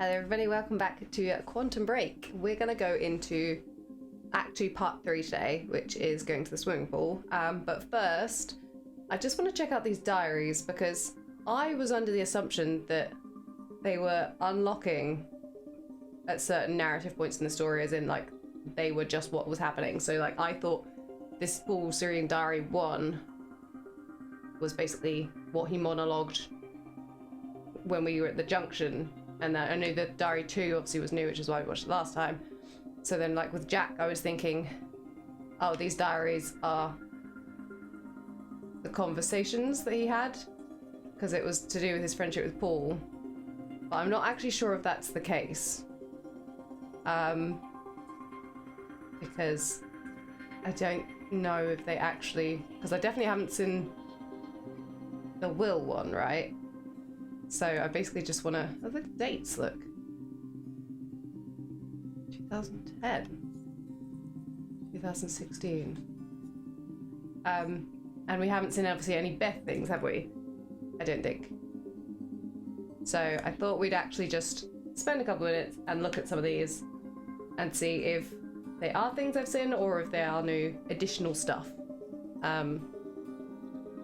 Hello everybody, welcome back to Quantum Break. We're going to go into Act 2 Part 3 today, which is going to the swimming pool. But first, I just want to check out these diaries because I was under the assumption that they were unlocking at certain narrative points in the story, as in like they were just what was happening. So like I thought this full Syrian Diary 1 was basically what he monologued when we were at the junction. And then I knew that Diary 2 obviously was new, which is why we watched it last time. So then, like, with Jack, I was thinking, oh, these diaries are the conversations that he had, because it was to do with his friendship with Paul. But I'm not actually sure if that's the case. Because I don't know if they actually... Because I definitely haven't seen the Will one, right? So I basically just want to... Oh, the dates, look. 2010. 2016. And we haven't seen, obviously, any Beth things, have we? I don't think. So I thought we'd actually just spend a couple minutes and look at some of these and see if they are things I've seen or if they are new additional stuff.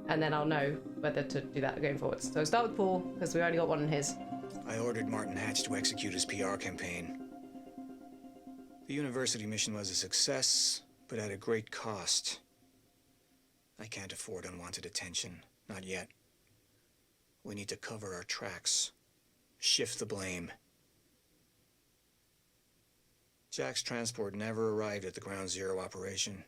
And then I'll know whether to do that going forwards. So start with Paul, because we only got one in his. I ordered Martin Hatch to execute his PR campaign. The university mission was a success, but at a great cost. I can't afford unwanted attention, not yet. We need to cover our tracks, shift the blame. Jack's transport never arrived at the Ground Zero operation.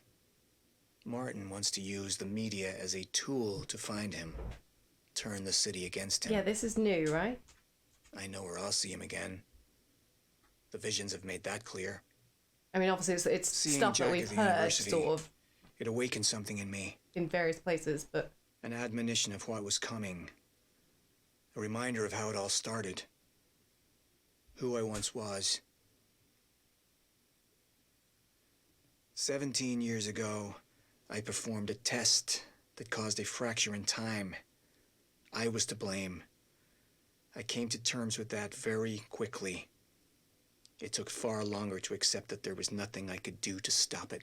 Martin wants to use the media as a tool to find him, turn the city against him. Yeah, this is new, right? I know where I'll see him again. The visions have made that clear. I mean, obviously, it's stuff Jack that we've at the heard, university, sort of, it awakened something in me. in various places, but... An admonition of what was coming. A reminder of how it all started. Who I once was. 17 years ago, I performed a test that caused a fracture in time. I was to blame. I came to terms with that very quickly. It took far longer to accept that there was nothing I could do to stop it.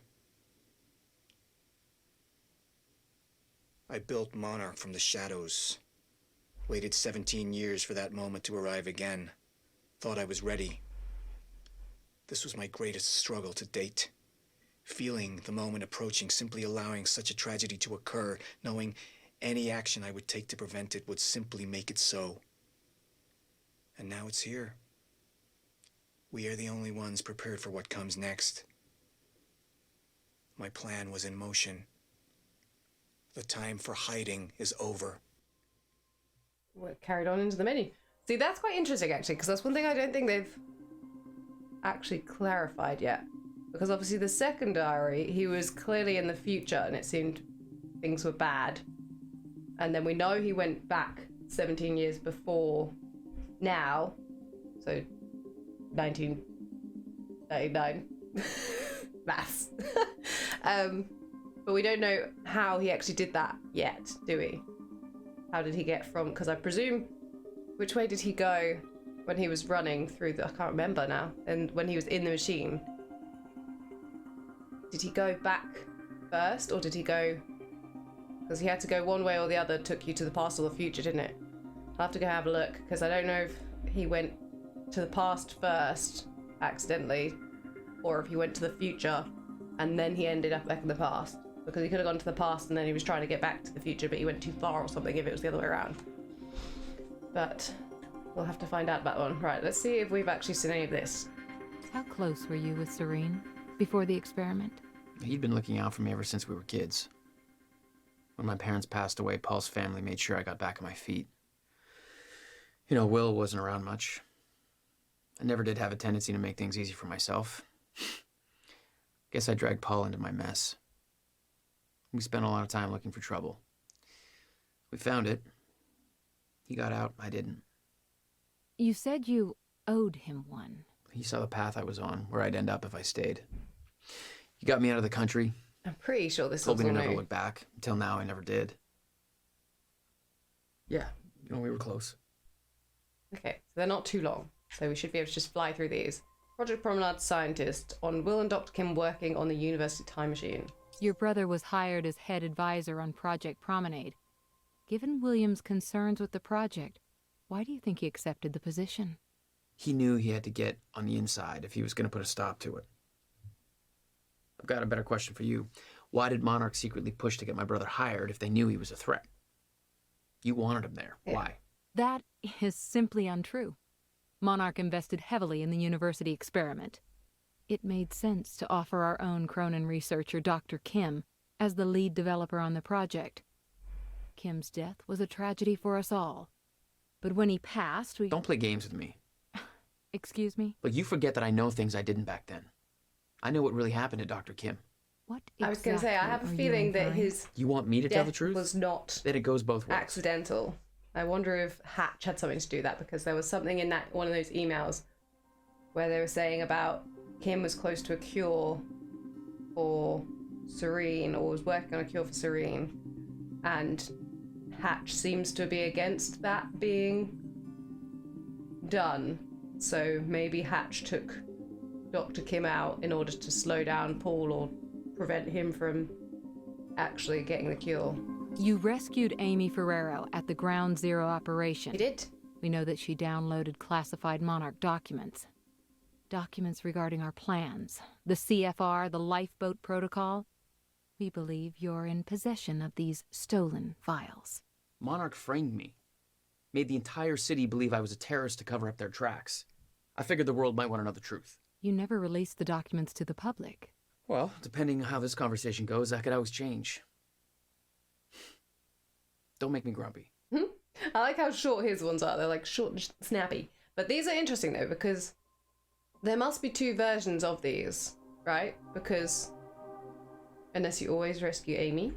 I built Monarch from the shadows. Waited 17 years for that moment to arrive again. Thought I was ready. This was my greatest struggle to date. Feeling the moment approaching, simply allowing such a tragedy to occur, knowing any action I would take to prevent it would simply make it so. And now it's here. We are the only ones prepared for what comes next. My plan was in motion. The time for hiding is over. We're carried on into the menu. See, that's quite interesting, actually, because that's one thing I don't think they've actually clarified yet. Because obviously the second diary, he was clearly in the future and it seemed things were bad. And then we know he went back 17 years before now. So 1939. Maths. But we don't know how he actually did that yet, do we? How did he get from... Because I presume... Which way did he go when he was running through the... I can't remember now. And when he was in the machine... Did he go back first, or did he go... Because he had to go one way or the other, took you to the past or the future, didn't it? I'll have to go have a look, because I don't know if he went to the past first, accidentally, or if he went to the future, and then he ended up back in the past. Because he could have gone to the past, and then he was trying to get back to the future, but he went too far or something if it was the other way around. But we'll have to find out about that one. Right, let's see if we've actually seen any of this. How close were you with Serene before the experiment? He'd been looking out for me ever since we were kids. When my parents passed away, Paul's family made sure I got back on my feet. You know, Will wasn't around much. I never did have a tendency to make things easy for myself. Guess I dragged Paul into my mess. We spent a lot of time looking for trouble. We found it. He got out, I didn't. You said you owed him one. He saw the path I was on, where I'd end up if I stayed. He got me out of the country. I'm pretty sure this Told was me all to never new. look back. Until now, I never did. Yeah, you know, we were close. Okay, so they're not too long. So we should be able to just fly through these. Project Promenade scientist on Will and Dr. Kim working on the university time machine. Your brother was hired as head advisor on Project Promenade. Given William's concerns with the project, why do you think he accepted the position? He knew he had to get on the inside if he was going to put a stop to it. I've got a better question for you. Why did Monarch secretly push to get my brother hired if they knew he was a threat? You wanted him there. Yeah. Why? That is simply untrue. Monarch invested heavily in the university experiment. It made sense to offer our own Cronin researcher, Dr. Kim, as the lead developer on the project. Kim's death was a tragedy for us all. But when he passed, we... Don't play games with me. Excuse me? Look, you forget that I know things I didn't back then. I know what really happened to Dr. Kim. What I was going to say, I have a feeling that his You want me to tell the death truth? was not Then it goes both ways. accidental. I wonder if Hatch had something to do with that, because there was something in that one of those emails where they were saying about Kim was close to a cure for Serene, or was working on a cure for Serene, and Hatch seems to be against that being done. So maybe Hatch took Dr. Kim out in order to slow down Paul or prevent him from actually getting the cure. You rescued Amy Ferrero at the Ground Zero operation. He did? We know that she downloaded classified Monarch documents. Documents regarding our plans, the CFR, the lifeboat protocol. We believe you're in possession of these stolen files. Monarch framed me. Made the entire city believe I was a terrorist to cover up their tracks. I figured the world might want to know the truth. You never released the documents to the public. Well, depending on how this conversation goes, that could always change. Don't make me grumpy. I like how short his ones are. They're like short and snappy. But these are interesting though, because there must be two versions of these, right? Because unless you always rescue Amy.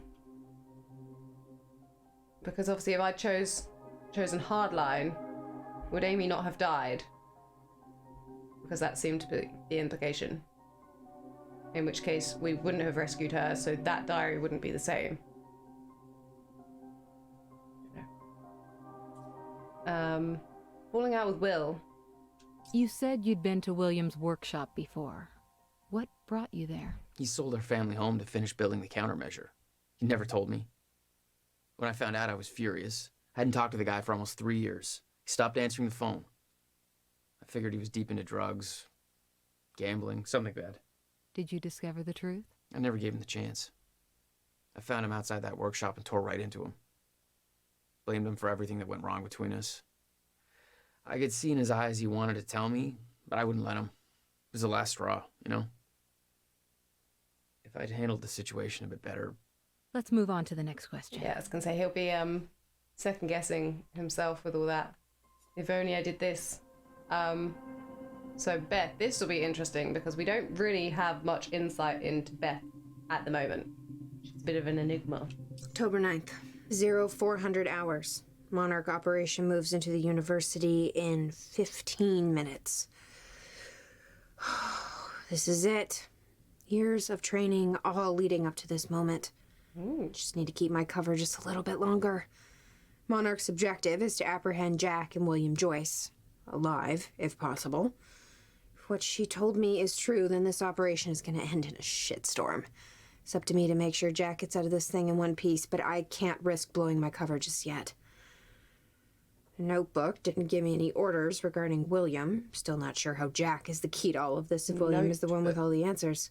Because obviously if I chosen hardline, would Amy not have died? Because that seemed to be the implication. In which case we wouldn't have rescued her, so that diary wouldn't be the same. Falling out with Will. You said you'd been to William's workshop before. What brought you there? He sold our family home to finish building the countermeasure. He never told me. When I found out, I was furious. I hadn't talked to the guy for almost 3 years. He stopped answering the phone. I figured he was deep into drugs, gambling, something bad. Did you discover the truth? I never gave him the chance. I found him outside that workshop and tore right into him. Blamed him for everything that went wrong between us. I could see in his eyes he wanted to tell me, but I wouldn't let him. It was the last straw, you know? If I'd handled the situation a bit better... Let's move on to the next question. Yeah, I was gonna say he'll be second guessing himself with all that. If only I did this. So Beth, this will be interesting because we don't really have much insight into Beth at the moment. She's a bit of an enigma. October 9th, 0400 hours. Monarch operation moves into the university in 15 minutes. This is it. Years of training, all leading up to this moment. Just need to keep my cover just a little bit longer. Monarch's objective is to apprehend Jack and William Joyce. Alive, if possible. If what she told me is true, then this operation is going to end in a shitstorm. It's up to me to make sure Jack gets out of this thing in one piece, but I can't risk blowing my cover just yet. The notebook didn't give me any orders regarding William. Still not sure how Jack is the key to all of this if William is the one with all the answers.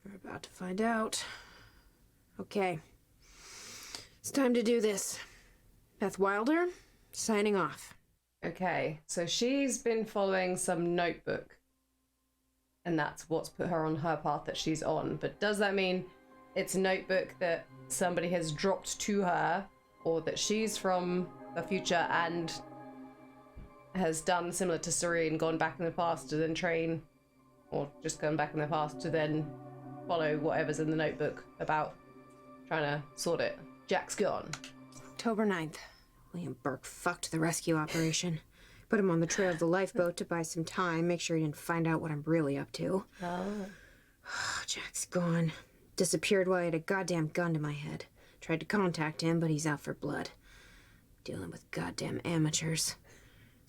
We're about to find out. Okay. It's time to do this. Beth Wilder, signing off. Okay, so she's been following some notebook. And that's what's put her on her path that she's on. But does that mean it's a notebook that somebody has dropped to her, or that she's from the future and has done similar to Serene, gone back in the past to then train, or just gone back in the past to then follow whatever's in the notebook about trying to sort it? Jack's gone. October 9th. William Burke fucked the rescue operation. Put him on the trail of the lifeboat to buy some time, make sure he didn't find out what I'm really up to. Oh. Jack's gone. Disappeared while I had a goddamn gun to my head. Tried to contact him, but he's out for blood. Dealing with goddamn amateurs.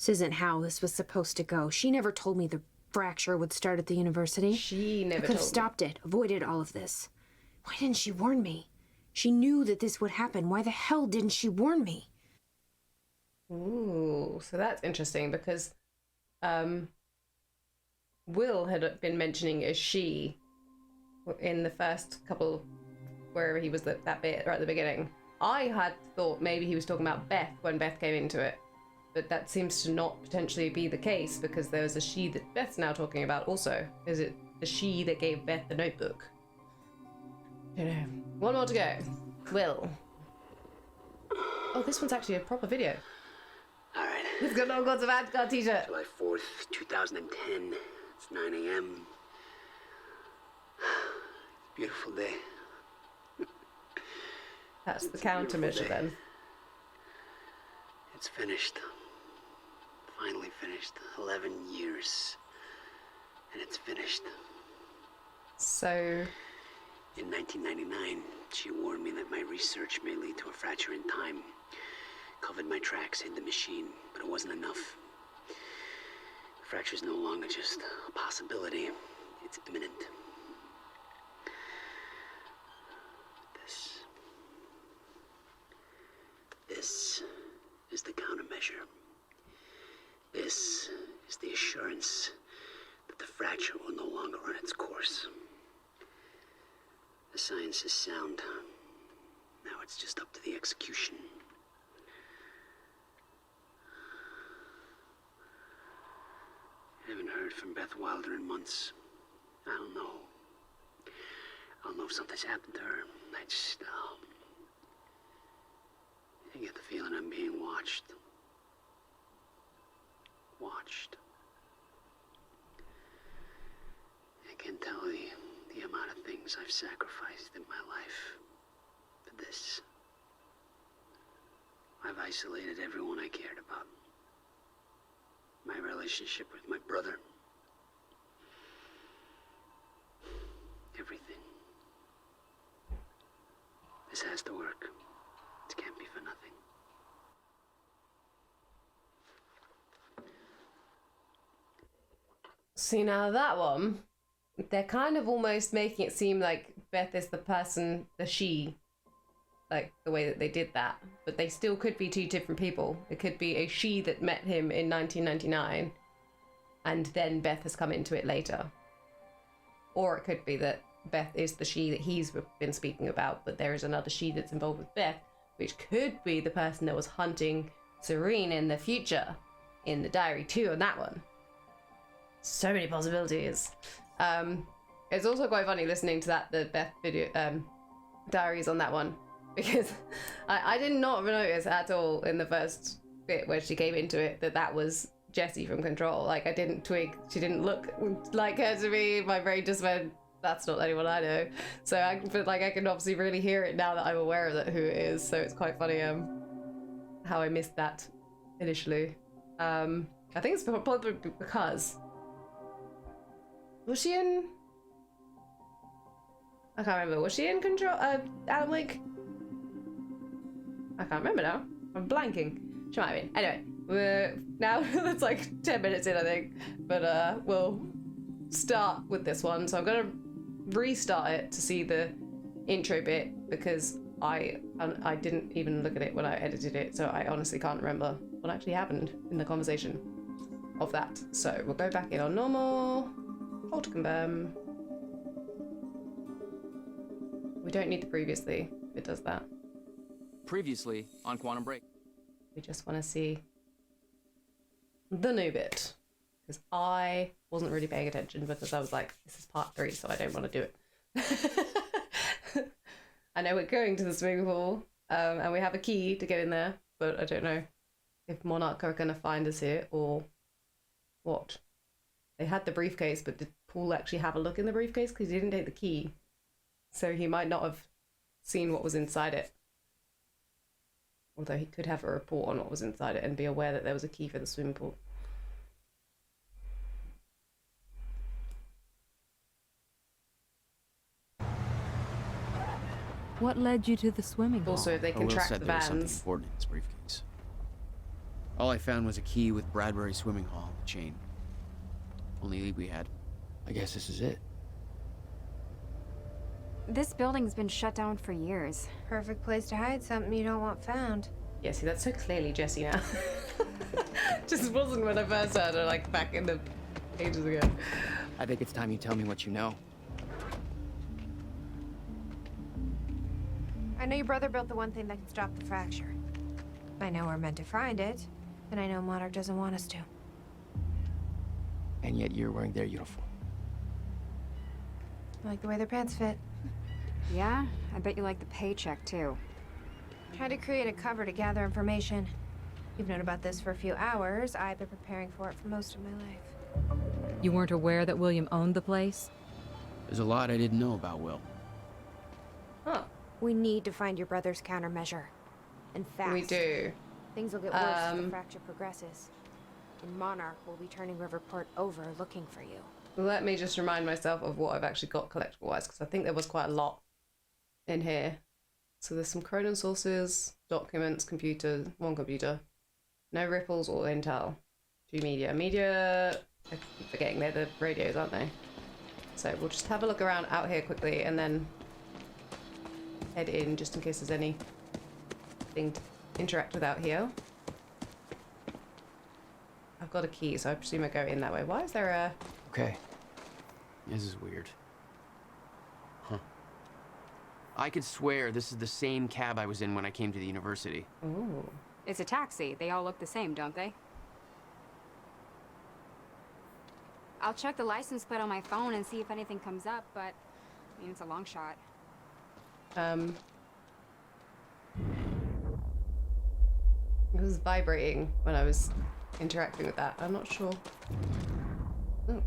This isn't how this was supposed to go. She never told me the fracture would start at the university. She never I could told have me. stopped it, avoided all of this. Why didn't she warn me? She knew that this would happen. Why the hell didn't she warn me? Ooh, so that's interesting because Will had been mentioning a she in the first couple, wherever he was that bit right at the beginning. I had thought maybe he was talking about Beth when Beth came into it, but that seems to not potentially be the case because there was a she that Beth's now talking about also. Is it the she that gave Beth the notebook? I don't know. One more to go. Will. Oh, this one's actually a proper video. All right. It's got all sorts of Adgar t-shirt. July 4th, 2010. It's 9 a.m. Beautiful day. That's the It's a beautiful countermeasure day. then. It's finished. Finally finished. 11 years. And it's finished. So, In 1999, she warned me that my research may lead to a fracture in time. Covered my tracks, hid the machine, but it wasn't enough. The fracture's no longer just a possibility. It's imminent. This is the countermeasure. This is the assurance that the fracture will no longer run its course. The science is sound. Now it's just up to the execution. I haven't heard from Beth Wilder in months. I don't know. I don't know if something's happened to her. I get the feeling I'm being watched. Watched. I can't tell the amount of things I've sacrificed in my life for this. I've isolated everyone I cared about. My relationship with my brother. Everything. This has to work. It can't be for nothing. see now that one, they're kind of almost making it seem like Beth is the person, the she, like the way that they did that. But they still could be two different people. It could be a she that met him in 1999, and then Beth has come into it later. Or it could be that Beth is the she that he's been speaking about, but there is another she that's involved with Beth, which could be the person that was hunting Serene in the future in the diary too on that one. So many possibilities. It's also quite funny listening to the Beth video diaries on that one, because I did not notice at all in the first bit where she came into it that was Jessie from Control. Like, I didn't twig, she didn't look like her to me. My brain just went, that's not anyone I know. So I can obviously really hear it now that I'm aware of who it is. So it's quite funny how I missed that initially. I think it's probably because, was she in, I can't remember, was she in Control, Alan Wake? I can't remember now. I'm blanking. She might have been. Anyway, we're now, that's like 10 minutes in, I think. But we'll start with this one. So I'm going to restart it to see the intro bit, because I didn't even look at it when I edited it. So I honestly can't remember what actually happened in the conversation of that. So we'll go back in on normal. Hold to confirm. We don't need the previously. It does that. Previously on Quantum Break. We just want to see the new bit, because I wasn't really paying attention, because I was like, this is part 3, so I don't want to do it. I know we're going to the swimming pool, and we have a key to get in there, but I don't know if Monarch are going to find us here or what. They had the briefcase, but did Paul actually have a look in the briefcase? Because he didn't take the key, so he might not have seen what was inside it. Although he could have a report on what was inside it and be aware that there was a key for the swimming pool. What led you to the swimming pool? Also, if they can Will track said the there was something vans. important in his briefcase. All I found was a key with Bradbury Swimming Hall on the chain. Only lead we had. I guess this is it. This building's been shut down for years. Perfect place to hide something you don't want found. Yeah, see, that's so clearly Jessie now. Just wasn't when I first heard her, like, back in the ages ago. I think it's time you tell me what you know. I know your brother built the one thing that can stop the fracture. I know we're meant to find it, and I know Monarch doesn't want us to. And yet you're wearing their uniform. I like the way their pants fit. Yeah? I bet you like the paycheck, too. Tried to create a cover to gather information. You've known about this for a few hours. I've been preparing for it for most of my life. You weren't aware that William owned the place? There's a lot I didn't know about Will. Huh. We need to find your brother's countermeasure. And fast. We do. Things will get worse as the fracture progresses. And Monarch will be turning Riverport over looking for you. Let me just remind myself of what I've actually got collectible-wise, because I think there was quite a lot in here. So there's some Cronin sources, documents, one computer. No ripples or intel. 2 media. Media, I keep forgetting they're the radios, aren't they? So we'll just have a look around out here quickly and then head in just in case there's anything to interact with out here. I've got a key, so I presume I go in that way. Why is there a... Okay. This is weird. Huh. I could swear this is the same cab I was in when I came to the university. Ooh. It's a taxi. They all look the same, don't they? I'll check the license plate on my phone and see if anything comes up, but I mean, it's a long shot. It was vibrating when I was interacting with that. I'm not sure. Ooh.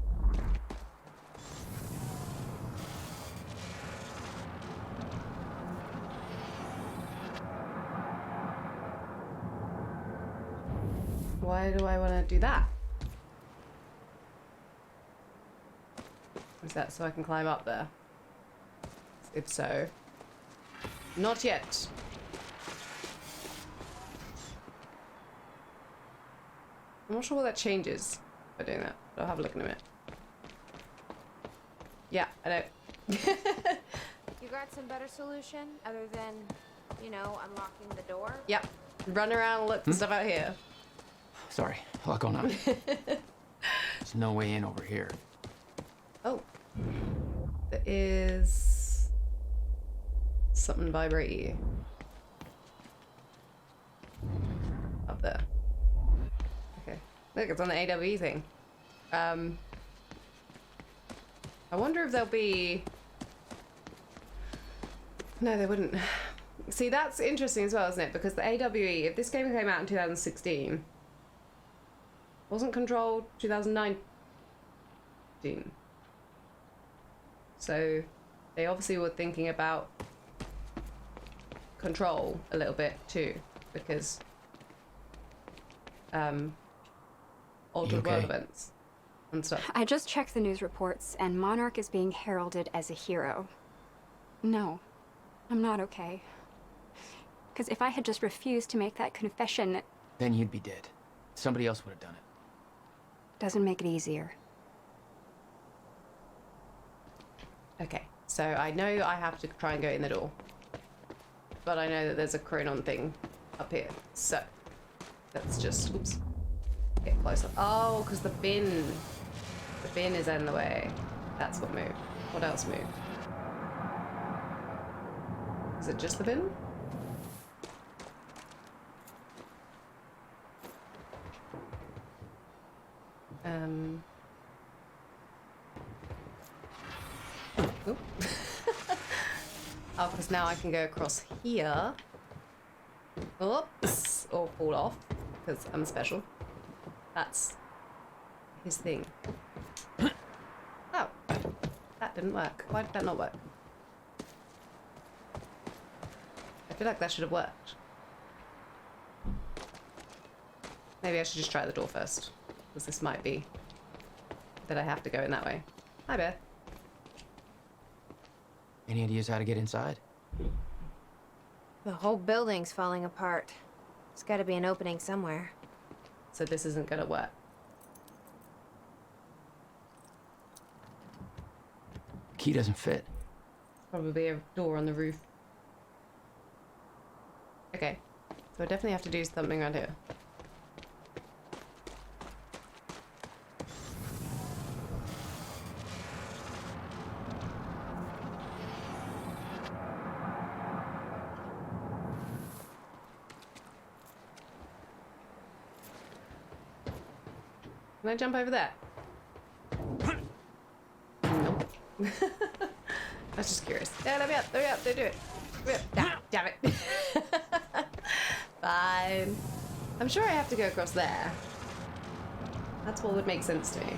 Why do I want to do that? Is that so I can climb up there? If so. Not yet. I'm not sure what that changes by doing that, but I'll have a look in a minute. Yeah, I know. You got some better solution other than, you know, unlocking the door? Yep. Run around and look for stuff out here. Sorry, a lot going on. There's no way in over here. Oh. There is something vibrating up there. Okay. Look, it's on the AWE thing. I wonder if there'll be... No, they wouldn't. See, that's interesting as well, isn't it? Because the AWE, if this game came out in 2016, wasn't Control 2019? So they obviously were thinking about Control a little bit too, because altered world events and stuff. I just checked the news reports, and Monarch is being heralded as a hero. No, I'm not okay. Because if I had just refused to make that confession... Then you'd be dead. Somebody else would have done it. Doesn't make it easier. Okay, so I know I have to try and go in the door, but I know that there's a Chronon thing up here, so let's just, oops, get closer. Oh, because the bin is in the way. That's what moved. What else moved? Is it just the bin? Oop. Oh, because now I can go across here. Oops. Or fall off, because I'm special. That's his thing. Oh. That didn't work. Why did that not work? I feel like that should have worked. Maybe I should just try the door first, because this might be that I have to go in that way. Hi, Beth. Any ideas how to get inside? The whole building's falling apart. There's gotta be an opening somewhere. so this isn't gonna work. Key doesn't fit. Probably a door on the roof. Okay, so I definitely have to do something around here. Can I jump over there? Nope. I was just curious. Yeah, let me up, don't do it. Damn it. Fine. I'm sure I have to go across there. That's what would make sense to me.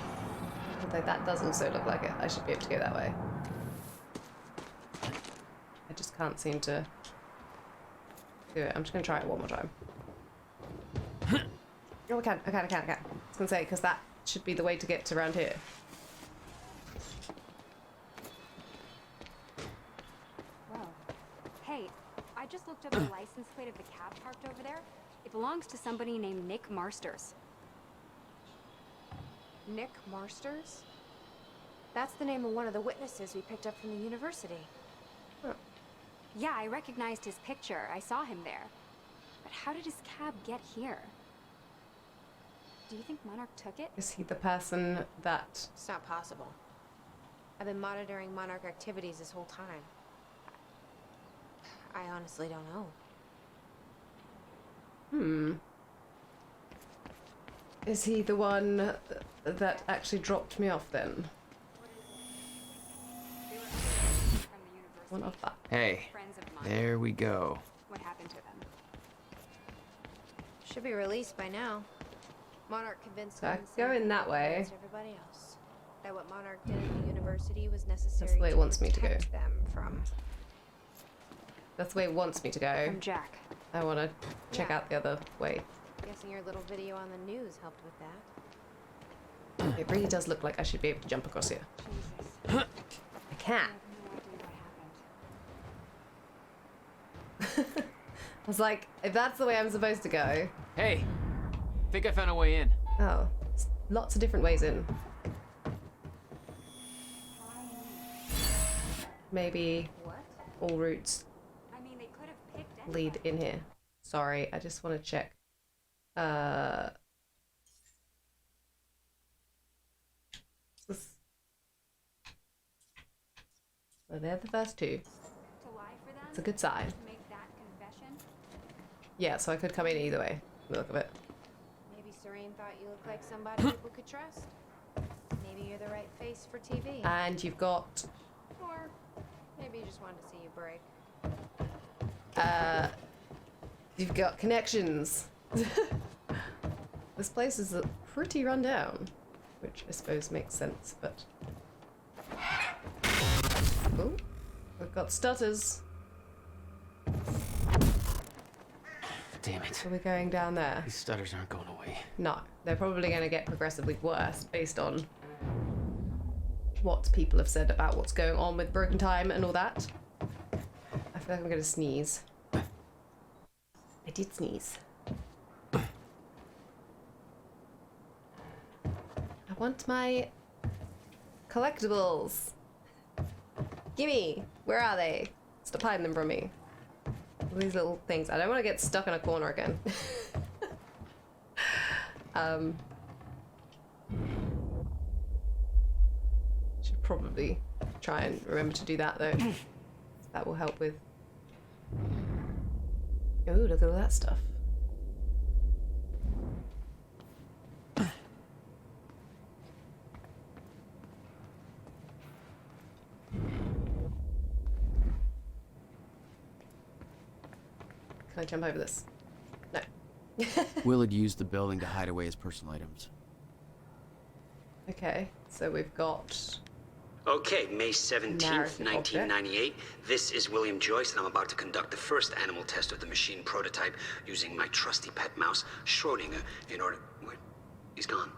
Although that does also look like it. I should be able to go that way. I just can't seem to do it. I'm just gonna try it one more time. Oh, I can. I was gonna say, because that should be the way to get to around here. Whoa. Hey, I just looked up the license plate of the cab parked over there. It belongs to somebody named Nick Marsters. Nick Marsters? That's the name of one of the witnesses we picked up from the university. Yeah, I recognized his picture. I saw him there. But how did his cab get here? Do you think Monarch took it? Is he the person that... It's not possible. I've been monitoring Monarch activities this whole time. I honestly don't know. Is he the one that actually dropped me off then? One of that. Hey, Friends of mine. there we go. What happened to them? Should be released by now. Monarch convinced So I him could go in that way. against everybody else. That what Monarch did at the university was necessary That's the way it wants me to go. protect them from. That's the way it wants me to go. From Jack. I want to check Yeah. out the other way. Guessing your little video on the news helped with that. It really does look like I should be able to jump across here. Jesus. I can. I have no idea what happened. I was like, if that's the way I'm supposed to go. Hey, think I found a way in. Oh, it's lots of different ways in. Maybe What? all routes I mean, they could have picked lead in here. Sorry, I just want to check. This... So they're the first two. To lie for them? It's a good sign. To make that confession? Yeah, so I could come in either way. Look of it. Maybe Serene thought you looked like somebody people could trust. Maybe you're the right face for TV. And you've got Or maybe you just wanted to see you break. you've got connections. This place is pretty run down, which I suppose makes sense, but oh, we've got stutters. Damn it. Are we going down there? These stutters aren't going away. No, they're probably going to get progressively worse based on what people have said about what's going on with Broken Time and all that. I feel like I'm going to sneeze. I did sneeze. I want my collectibles. Gimme! Where are they? Stop hiding them from me. All these little things. I don't want to get stuck in a corner again. Should probably try and remember to do that though. That will help with... Oh, look at all that stuff. Can I jump over this? No. Will had used the building to hide away his personal items. Okay, so we've got... Okay, May 17th, Narrative 1998. This is William Joyce, and I'm about to conduct the first animal test of the machine prototype using my trusty pet mouse, Schrodinger, in order... Where? He's gone.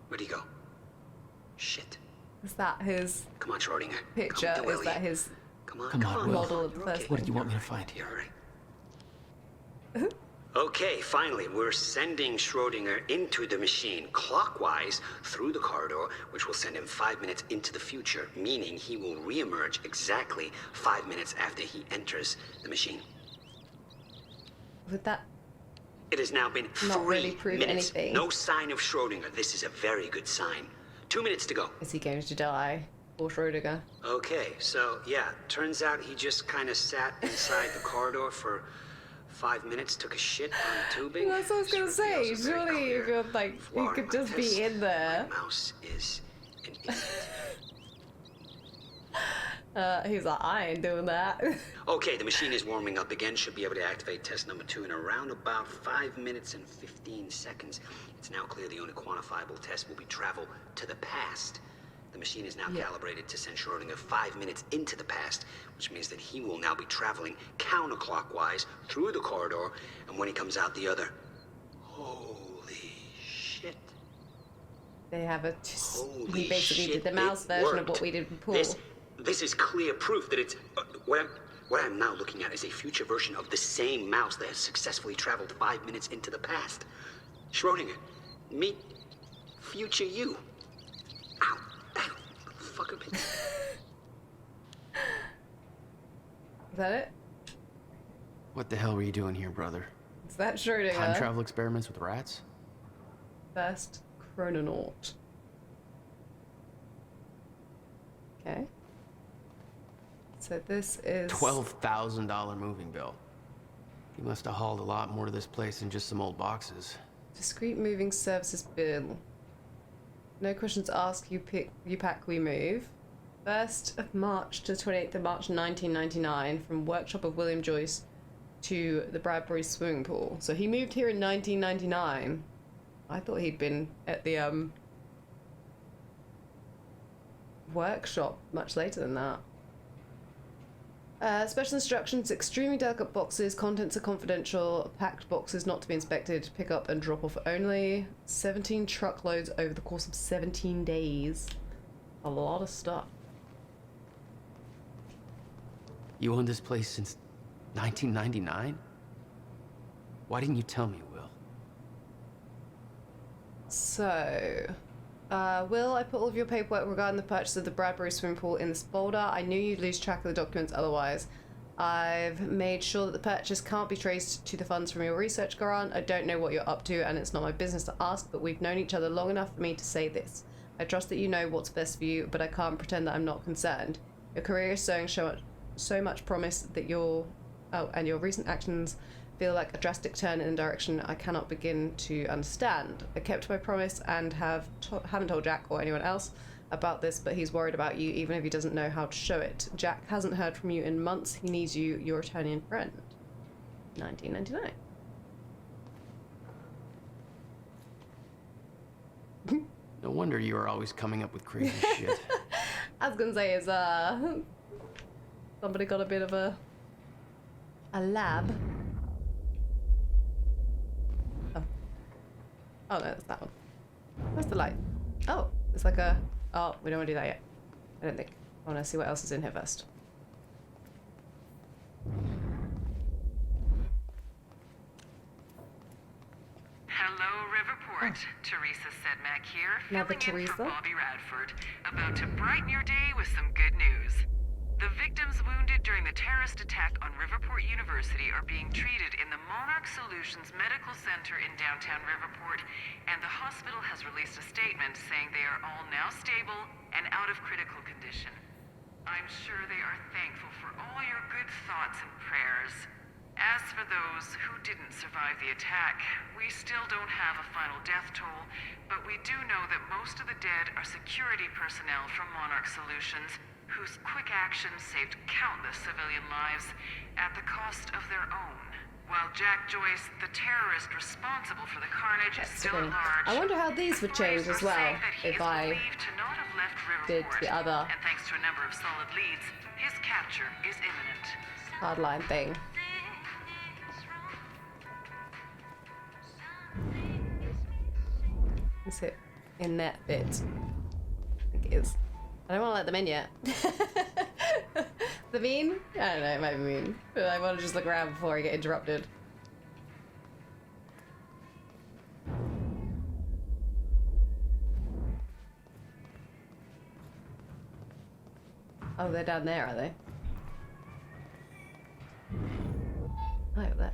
Where'd he go? Shit. Is that his Come on, Schrodinger. picture? Come to Is Willie. that his... Come on, Come on, Will. Model of the You're first okay. What did you want me to find? You're all right. Okay, finally, we're sending Schrodinger into the machine clockwise through the corridor, which will send him 5 minutes into the future, meaning he will reemerge exactly 5 minutes after he enters the machine. Would that It has now been not 3 really prove minutes. anything? No sign of Schrodinger. This is a very good sign. 2 minutes to go. Is he going to die? Or Schrodinger? Okay, so yeah, turns out he just kind of sat inside the corridor for 5 minutes, took a shit on the tubing. That's what I was gonna say. Surely you could, like, he could just be in there. My mouse is an idiot. He's like, I ain't doing that. Okay, the machine is warming up again. Should be able to activate test number 2 in around about 5 minutes and 15 seconds. It's now clear the only quantifiable test will be travel to the past. The machine is now calibrated to send Schrodinger 5 minutes into the past, which means that he will now be traveling counterclockwise through the corridor, and when he comes out the other... Holy shit. They have a... Holy he basically shit, did the mouse it version of worked. what we did in Pool. This is clear proof that it's... what I'm now looking at is a future version of the same mouse that has successfully traveled 5 minutes into the past. Schrodinger, meet future you. Ow. Ow. Fucker me. Is that it? What the hell were you doing here, brother? Is that Schrodinger? Time travel experiments with rats? First chrononaut. Okay. So this is... $12,000 moving bill. You must have hauled a lot more to this place than just some old boxes. Discrete moving services bill. No questions asked, you pack, we move. 1st of March to 28th of March 1999, from workshop of William Joyce to the Bradbury Swimming Pool. So he moved here in 1999. I thought he'd been at the workshop much later than that. Special instructions, extremely delicate boxes, contents are confidential, packed boxes not to be inspected, pick up and drop off only. 17 truckloads over the course of 17 days. A lot of stuff. You owned this place since 1999? Why didn't you tell me, Will? So, Will, I put all of your paperwork regarding the purchase of the Bradbury Swimming Pool in this folder. I knew you'd lose track of the documents otherwise. I've made sure that the purchase can't be traced to the funds from your research grant. I don't know what you're up to, and it's not my business to ask, but we've known each other long enough for me to say this. I trust that you know what's best for you, but I can't pretend that I'm not concerned. Your career is showing so much promise that and your recent actions feel like a drastic turn in a direction I cannot begin to understand. I kept my promise and haven't told Jack or anyone else about this, but he's worried about you even if he doesn't know how to show it. Jack hasn't heard from you in months. He needs you, your Italian friend. 1999. No wonder you are always coming up with crazy shit. I was gonna say, is somebody got a bit of a lab? Oh no, that's that one. Where's the light? Oh, it's like a... Oh, we don't want to do that yet. I don't think. I want to see what else is in here first. Hello, Riverport. Teresa Sedmak here, Another filling in for Teresa? Bobby Radford, about to brighten your day with some good news. The victims wounded during the terrorist attack on Riverport University are being treated in the Monarch Solutions Medical Center in downtown Riverport, and the hospital has released a statement saying they are all now stable and out of critical condition. I'm sure they are thankful for all your good thoughts and prayers. As for those who didn't survive the attack, we still don't have a final death toll, but we do know that most of the dead are security personnel from Monarch Solutions, whose quick actions saved countless civilian lives at the cost of their own. While Jack Joyce, the terrorist responsible for the carnage, is still at large. I wonder how these would change as well if I did the other and thanks to a number of solid leads, his capture is imminent. hardline thing. Is it in that bit? I think it is. I don't want to let them in yet. The mean? I don't know, it might be mean. But I want to just look around before I get interrupted. Oh, they're down there, are they? Oh, there.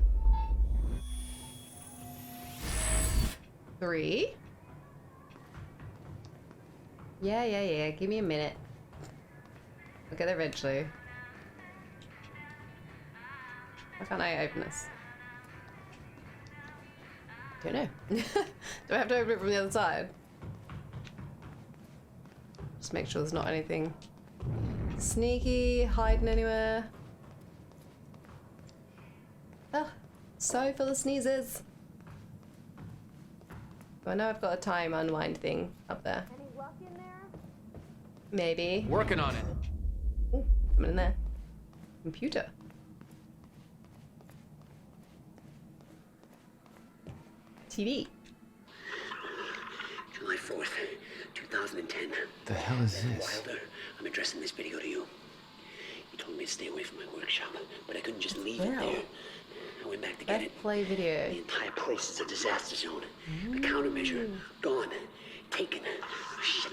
3. Yeah. Give me a minute. I'll get there eventually. Why can't I open this? Don't know. Do I have to open it from the other side? Just make sure there's not anything sneaky, hiding anywhere. Ah, sorry for the sneezes. I know I've got a time unwind thing up there. Any luck in there? Maybe. Working on it. Oh, something in there. Computer. TV. July 4th, 2010. The hell is this? Wilder, I'm addressing this video to you. You told me to stay away from my workshop, but I couldn't just leave it there. I went back to get it. Play video. The entire place is a disaster zone. The countermeasure, gone. Taken. Oh, shit.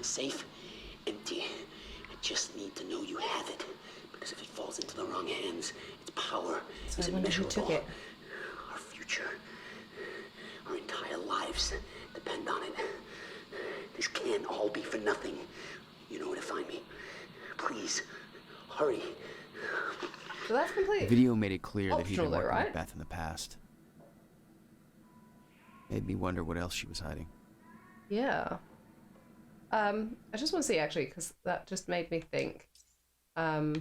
Safe, empty. I just need to know you have it. Because if it falls into the wrong hands, its power is I wonder who immeasurable. took it. Our future, our entire lives depend on it. This can't all be for nothing. You know where to find me. Please, hurry. So that's The complete. video made it clear that he'd Optional been though, working right? with Beth in the past. Made me wonder what else she was hiding. Yeah. I just want to see actually, because that just made me think. We're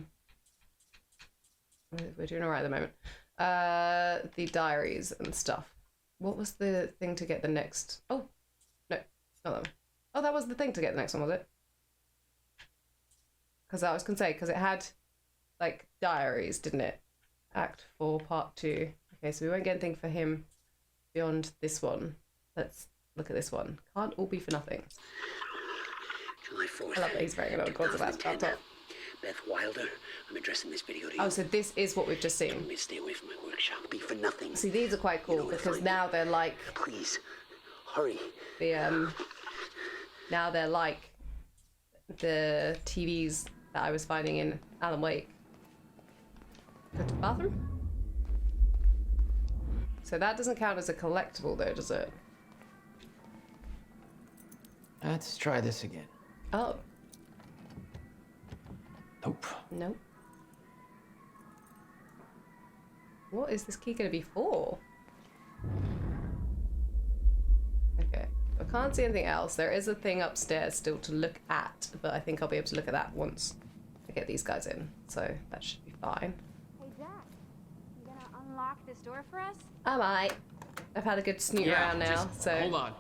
doing alright at the moment. The diaries and stuff. What was the thing to get the next? Oh, no, not that one. Oh, that was the thing to get the next one, was it? Because I was gonna say, because it had like diaries, didn't it? Act 4, Part 2. Okay, so we won't get anything for him beyond this one. Let's look at this one. Can't all be for nothing. July 4th. I love that he's wearing an old Gods of Asgard top. Beth Wilder, I'm addressing this video to you. Oh, so this is what we've just You told seen. me to stay away from my workshop. Be for nothing. See, these are quite You cool know where to because find now me. they're like Please, hurry. the now they're like the TVs that I was finding in Alan Wake. Go to the bathroom. So that doesn't count as a collectible though, does it? Let's try this again. Oh, Nope. no. What is this key going to be for? Okay, I can't see anything else. There is a thing upstairs still to look at, but I think I'll be able to look at that once I get these guys in. So that should be fine. Hey, Jack. You gonna unlock this door for us? I might. I've had a good snoot around now, just so. hold on.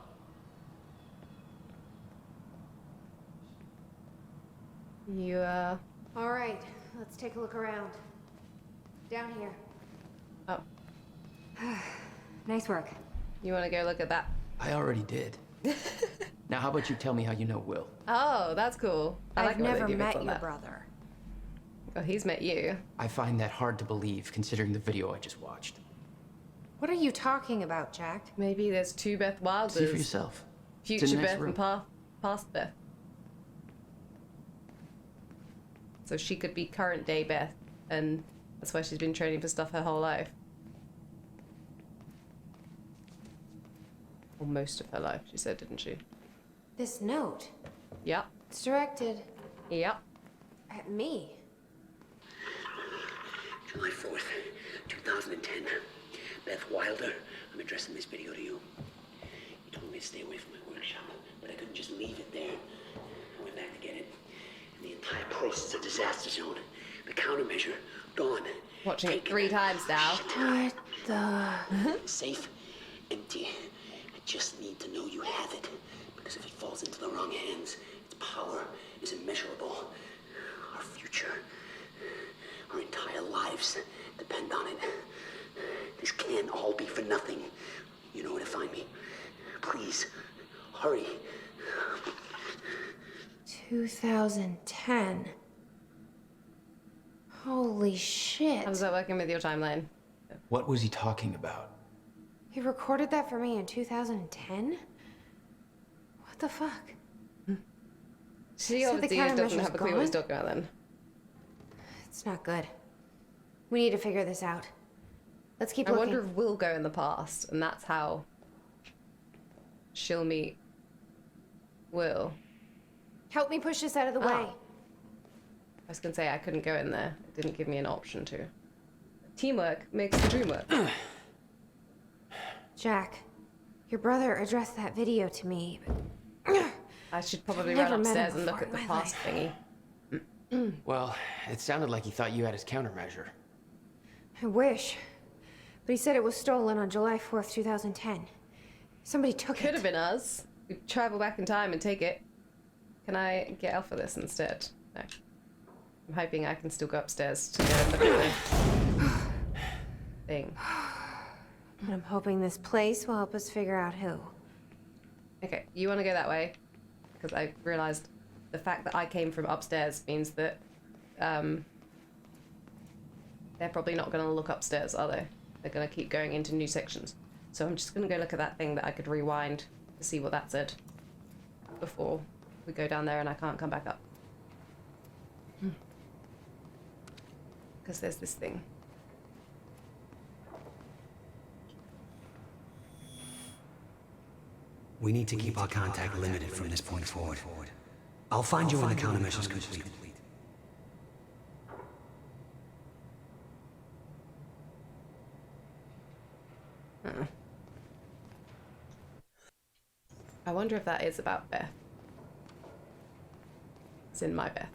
You, All right, let's take a look around. Down here. oh, Nice work. you want to go look at that? I already did. Now, how about you tell me how you know Will? Oh, that's cool. I like I've it when they never do bits met on your that. brother. Oh, he's met you. I find that hard to believe, considering the video I just watched. What are you talking about, Jack? Maybe there's two Beth Wilders. See for yourself. It's in Future the next Beth room. and past Beth. So she could be current day Beth, and that's why she's been training for stuff her whole life. Or most of her life, she said, didn't she? This note. Yep. It's directed Yep. at me. July 4th, 2010. Beth Wilder, I'm addressing this video to you. You told me to stay away from my workshop, but I couldn't just leave it there. I went back to get it. And the entire place is a disaster zone. The countermeasure, gone. Watching it Taken. 3 times now. What the? Safe, empty. I just need to know you have it. Because if it falls into the wrong hands, its power is immeasurable. Our future, our entire lives depend on it. This can't all be for nothing. You know where to find me. Please, hurry. 2010. Holy shit. How's that working with your timeline? What was he talking about? He recorded that for me in 2010? What the fuck? She So the obviously doesn't countermeasure's have a clue what he's gone? talking about then. It's not good. We need to figure this out. Let's keep I looking. wonder if we'll go in the past, and that's how she'll meet Will. Help me push this out of the way. I was gonna say I couldn't go in there. It didn't give me an option to. Teamwork makes the dream work. Jack, your brother addressed that video to me. I should probably I've never run met him upstairs and look before at the in my past thingy. Well, it sounded like he thought you had his countermeasure. I wish. But he said it was stolen on July 4th, 2010. Somebody took Could it. have been us. We travel back in time and take it. Can I get Alpha this instead? No. I'm hoping I can still go upstairs to go and look at the thing. And I'm hoping this place will help us figure out who. Okay, you want to go that way? Because I realised the fact that I came from upstairs means that they're probably not going to look upstairs, are they? They're going to keep going into new sections. So I'm just going to go look at that thing that I could rewind to see what that said before we go down there and I can't come back up. Because there's this thing. We need to keep our contact limited from this point forward. I'll find you when the countermeasure's complete. I wonder if that is about Beth. It's in my Beth.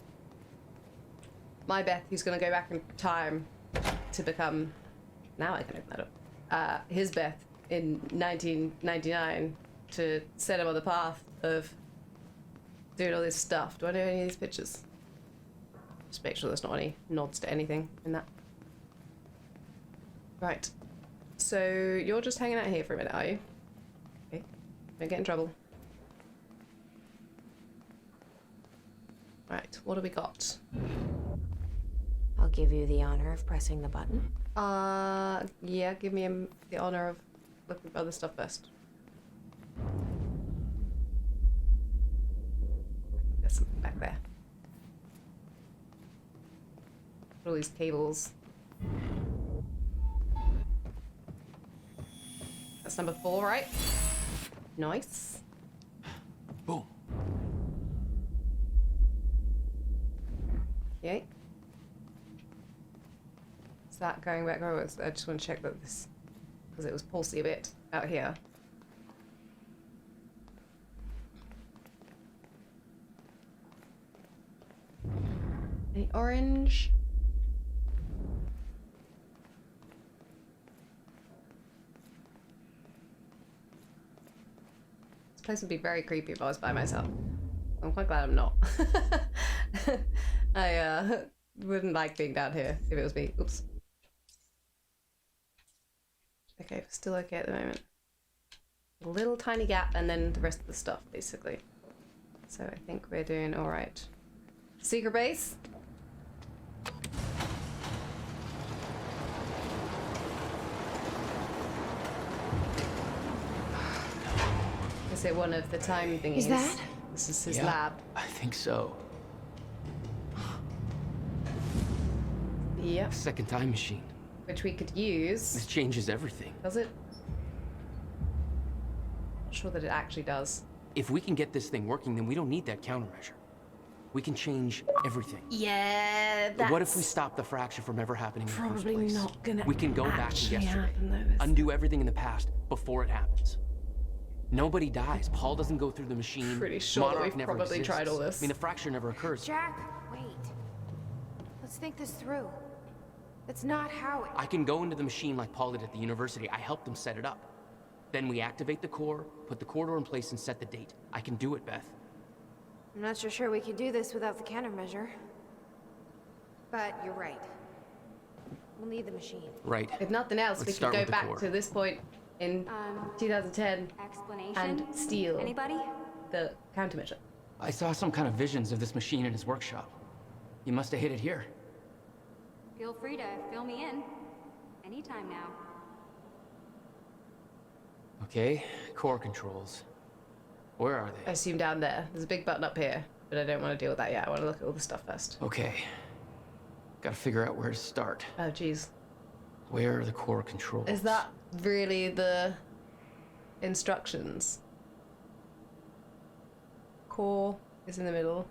My Beth, who's going to go back in time to become... Now I can open that up. His Beth in 1999 to set him on the path of doing all this stuff. Do I know any of these pictures? Just make sure there's not any nods to anything in that. Right. So you're just hanging out here for a minute, are you? Okay. Don't get in trouble. Right, what do we got? I'll give you the honor of pressing the button. Yeah, give me the honor of looking at other stuff first. There's something back there. All these cables. That's number 4, right? Nice. Boom. Yay. Is that going back forwards? I just want to check that this, because it was pulsy a bit out here. Any orange? This place would be very creepy if I was by myself. I'm quite glad I'm not. I wouldn't like being down here if it was me. Oops. Okay, still okay at the moment. A little tiny gap and then the rest of the stuff, basically. So I think we're doing all right. Secret base? Is it one of the time thingies? Is that? This is his Yeah, lab. I think so. Yep. Second time machine. Which we could use. This changes everything. Does it? Not sure that it actually does. If we can get this thing working, then we don't need that countermeasure. We can change everything. Yeah, that's What if we stop the fracture from ever happening in the first probably place? not gonna We can go back to actually yesterday, happen, though, is undo everything in the past before it happens. Nobody dies. Paul doesn't go through the machine. Pretty sure that Monarch we've never probably tried all exists. this. I mean, the fracture never occurs. Jack, wait. Let's think this through. That's not how it... I can go into the machine like Paul did at the university. I helped them set it up. Then we activate the core, put the corridor in place, and set the date. I can do it, Beth. I'm not so sure we can do this without the countermeasure. But you're right. We'll need the machine. Right. If nothing else, Let's we start can go with the back core. to this point in 2010 Explanation? and steal Anybody? the countermeasure. I saw some kind of visions of this machine in his workshop. You must have hid it here. Feel free to fill me in. Anytime now. Okay, core controls. Where are I they? assume down there. There's a big button up here. but I don't want to deal with that yet. I want to look at all the stuff first. Okay. Gotta figure out where to start. Oh, jeez. Where are the core controls? Is that really the instructions? Core is in the middle.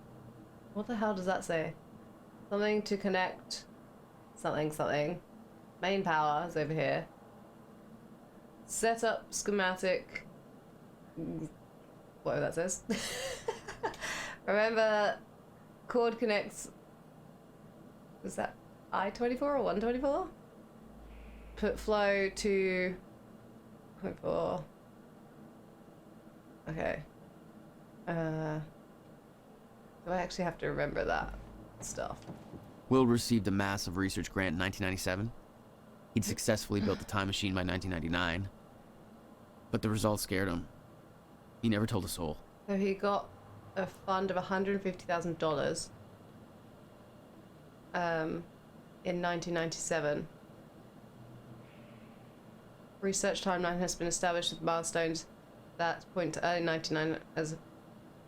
What the hell does that say? Something to connect something something. Main power is over here. Set up schematic. Whatever that says. Remember, cord connects. Is that I-24 or 124? Put flow to 0.4. Okay. Do I actually have to remember that stuff? Will received a massive research grant in 1997. He'd successfully built the time machine by 1999. But the results scared him. He never told a soul. So he got a fund of $150,000 in 1997. Research timeline has been established with milestones that point to early 99 as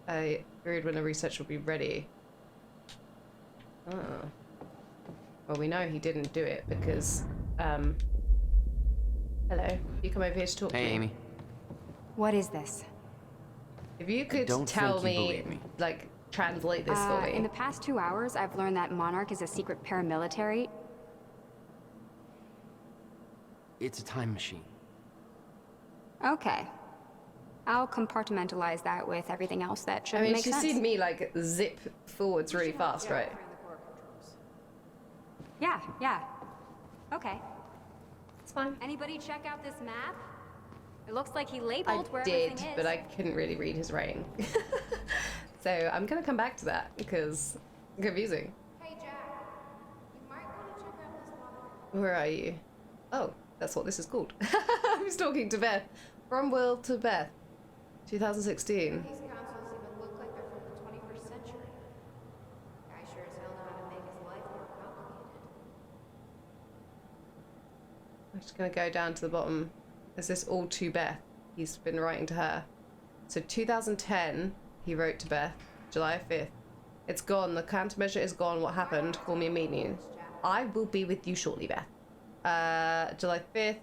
a period when the research will be ready. Oh. Well, we know he didn't do it because, hello, you come over here to talk to me. Hey, Amy. What is this? If you could Don't tell think you me, believe me. like, translate this for me. In the past 2 hours, I've learned that Monarch is a secret paramilitary. It's a time machine. Okay. I'll compartmentalize that with everything else that should I mean, make she's sense. seen me, like, zip forwards really fast, right? Yeah. Okay. It's fine. Anybody check out this map? It looks like he I labeled where did, everything is. but I couldn't really read his writing. So I'm gonna come back to that because it's confusing. Hey, Jack. You might want to check out this one. Where are you? Oh, that's what this is called. I was talking to Beth. From Will to Beth. 2016. These consoles even look like they're from the 21st century. Guy sure as hell know how to make his life more complicated. I'm just gonna go down to the bottom. Is this all to Beth? He's been writing to her. So 2010, he wrote to Beth, July 5th. It's gone. The countermeasure is gone. What happened? Call me immediately. I will be with you shortly, Beth. July 5th.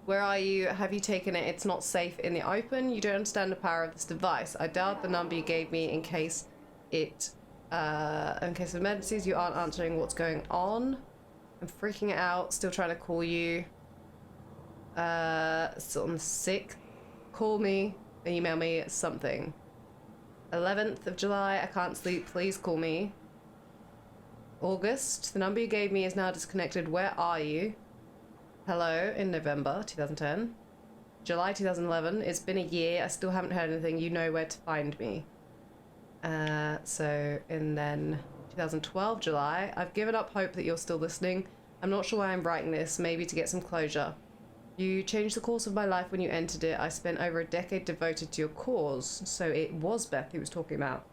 Where are you? Have you taken it? It's not safe in the open. You don't understand the power of this device. I dialed the number you gave me in case of emergencies. You aren't answering. What's going on? I'm freaking out. Still trying to call you. Still on the 6th. Call me. Email me something. 11th of July. I can't sleep. Please call me. August. The number you gave me is now disconnected. Where are you? Hello, in November 2010. July 2011. It's been a year. I still haven't heard anything. You know where to find me. And then 2012 July. I've given up hope that you're still listening. I'm not sure why I'm writing this. Maybe to get some closure. You changed the course of my life when you entered it. I spent over a decade devoted to your cause. So it was Beth he was talking about.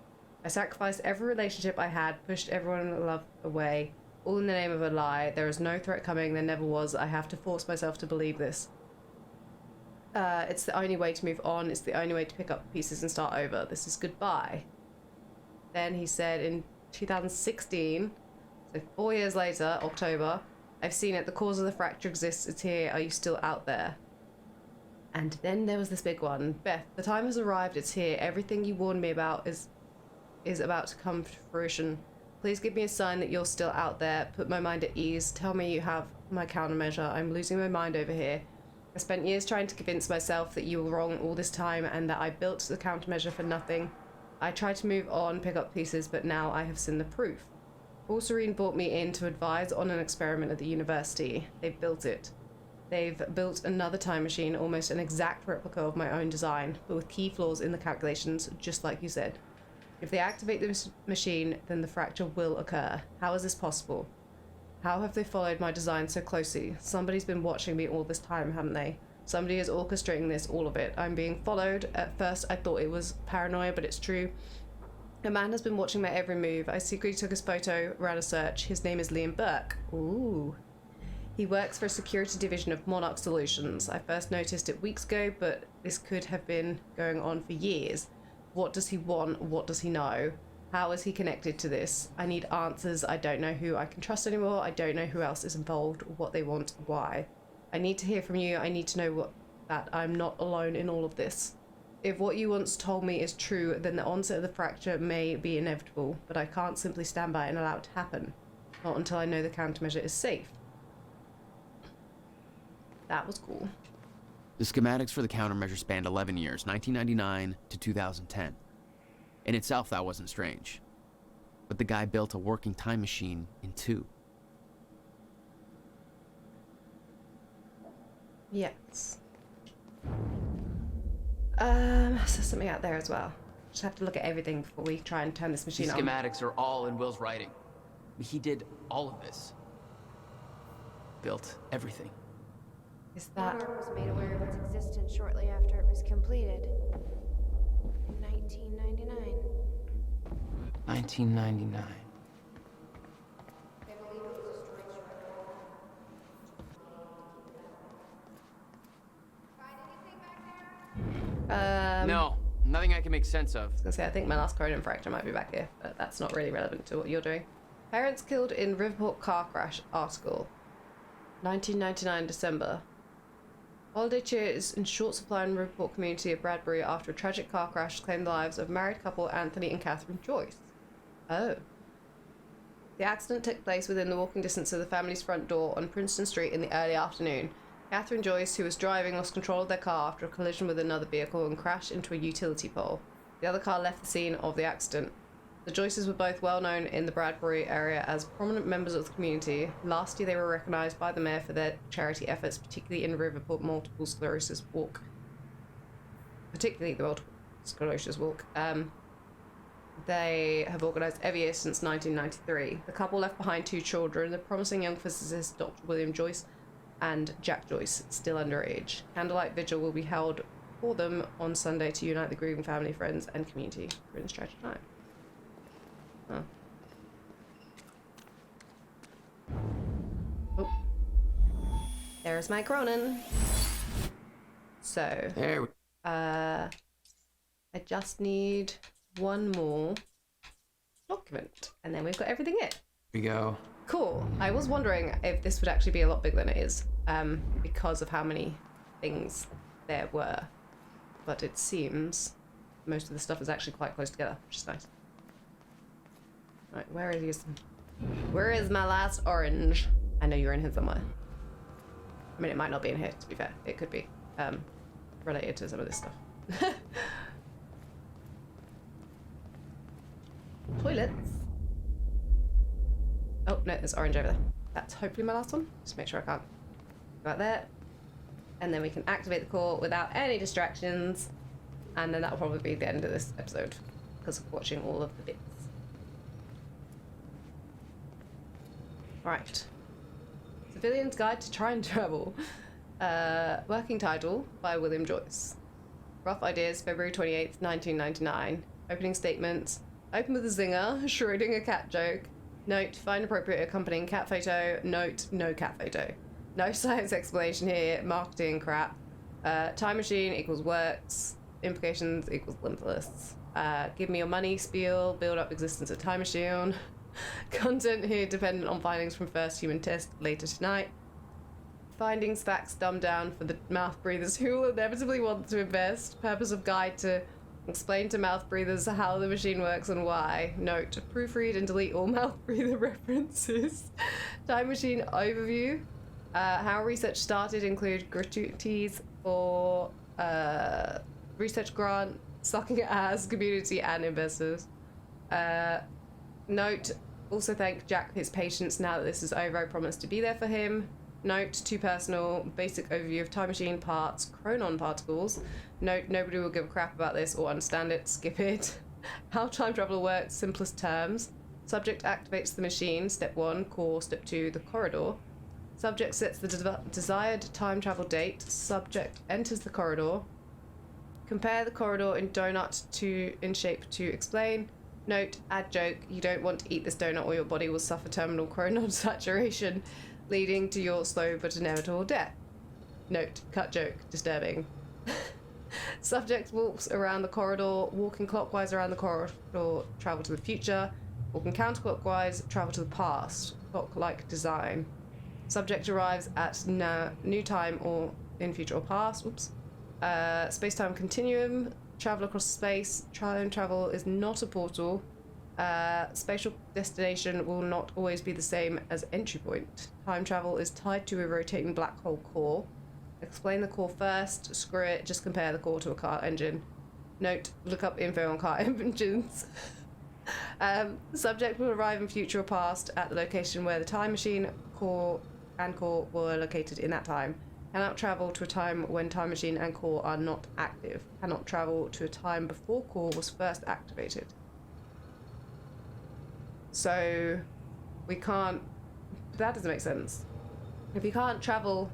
I sacrificed every relationship I had, pushed everyone I loved away. All in the name of a lie. There is no threat coming. There never was. I have to force myself to believe this. It's the only way to move on. It's the only way to pick up the pieces and start over. This is goodbye. Then he said in 2016, so 4 years later, October, I've seen it. The cause of the fracture exists. It's here. Are you still out there? And then there was this big one. Beth, the time has arrived. It's here. Everything you warned me about is about to come to fruition. Please give me a sign that you're still out there. Put my mind at ease. Tell me you have my countermeasure. I'm losing my mind over here. I spent years trying to convince myself that you were wrong all this time and that I built the countermeasure for nothing. I tried to move on, pick up pieces, but now I have seen the proof. Serene brought me in to advise on an experiment at the university. They've built it. They've built another time machine, almost an exact replica of my own design, but with key flaws in the calculations, just like you said. If they activate this machine, then the fracture will occur. How is this possible? How have they followed my design so closely? Somebody's been watching me all this time, haven't they? Somebody is orchestrating this, all of it. I'm being followed. At first, I thought it was paranoia, but it's true. A man has been watching my every move. I secretly took his photo, ran a search. His name is Liam Burke. Ooh. He works for a security division of Monarch Solutions. I first noticed it weeks ago, but this could have been going on for years. What does he want? What does he know? How is he connected to this? I need answers. I don't know who I can trust anymore. I don't know who else is involved, what they want, why. I need to hear from you. I need to know that I'm not alone in all of this. If what you once told me is true, then the onset of the fracture may be inevitable, but I can't simply stand by and allow it to happen. Not until I know the countermeasure is safe. That was cool. The schematics for the countermeasure spanned 11 years, 1999 to 2010. In itself, that wasn't strange. But the guy built a working time machine in 2. Yes. So something out there as well. Just have to look at everything before we try and turn this machine These on. schematics are all in Will's writing. He did all of this. Built everything. Is that... Monarch was made aware of its existence shortly after it was completed. In 1999. 1999. I believe it was destroyed shortly after. No, nothing I can make sense of. I was gonna say, I think my last Cronin fracture might be back here, but that's not really relevant to what you're doing. Parents killed in Riverport car crash article. 1999 December. Holiday cheer is in short supply in the Riverport community of Bradbury after a tragic car crash claimed the lives of married couple Anthony and Catherine Joyce. Oh. The accident took place within the walking distance of the family's front door on Princeton Street in the early afternoon. Catherine Joyce, who was driving, lost control of their car after a collision with another vehicle and crashed into a utility pole. The other car left the scene of the accident. The Joyces were both well known in the Bradbury area as prominent members of the community. Last year they were recognised by the mayor for their charity efforts, particularly in Riverport Multiple Sclerosis Walk. Particularly the Multiple Sclerosis Walk. They have organised every year since 1993. The couple left behind 2 children, the promising young physicist Dr. William Joyce and Jack Joyce, still underage. Candlelight vigil will be held for them on Sunday to unite the grieving family, friends and community for this tragic time. Oh. Oh. There's my Cronin. So, There we I just need one more document, and then we've got everything in. go. Cool. I was wondering if this would actually be a lot bigger than it is, because of how many things there were. But it seems most of the stuff is actually quite close together, which is nice. Right, where is he? Where is my last orange? I know you're in here somewhere. I mean, it might not be in here, to be fair. It could be related to some of this stuff. Toilets. Oh, no, there's orange over there. That's hopefully my last one. Just make sure I can't go out there. And then we can activate the core without any distractions. And then that'll probably be the end of this episode because of watching all of the bits. Right. Civilian's Guide to Time Travel. Working title by William Joyce. Rough ideas, February 28th, 1999. Opening statements. Open with a zinger. Schrödinger cat joke. Note, find appropriate accompanying cat photo. Note, no cat photo. No science explanation here. Marketing crap. Time machine equals works. Implications equals limitless. Give me your money spiel. Build up existence of time machine. Content here dependent on findings from first human test later tonight. Findings, facts dumbed down for the mouth breathers who will inevitably want to invest. Purpose of guide to explain to mouth breathers how the machine works and why. Note, proofread and delete all mouth breather references. Time machine overview. How research started include gratuities for research grant, sucking ass, community and investors. Note, also thank Jack for his patience now that this is over. I promise to be there for him. Note, too personal, basic overview of time machine parts, chronon particles. Note, nobody will give a crap about this or understand it, skip it. How time travel works, simplest terms. Subject activates the machine, step 1, core, step 2, the corridor. Subject sets the desired time travel date. Subject enters the corridor. Compare the corridor in donut in shape to explain. Note, add joke, you don't want to eat this donut or your body will suffer terminal chronon saturation, leading to your slow but inevitable death. Note, cut joke, disturbing. Subject walks around the corridor, walking clockwise around the corridor, travel to the future. Walking counterclockwise, travel to the past. Clock-like design. Subject arrives at new time or in future or past. Oops. Space-time continuum. Travel across space. Time travel is not a portal. Spatial destination will not always be the same as entry point. Time travel is tied to a rotating black hole core. Explain the core first. Screw it. Just compare the core to a car engine. Note, look up info on car engines. Subject will arrive in future or past at the location where the time machine core were located in that time. Cannot travel to a time when time machine and core are not active. Cannot travel to a time before core was first activated. So, we can't... That doesn't make sense. If you can't travel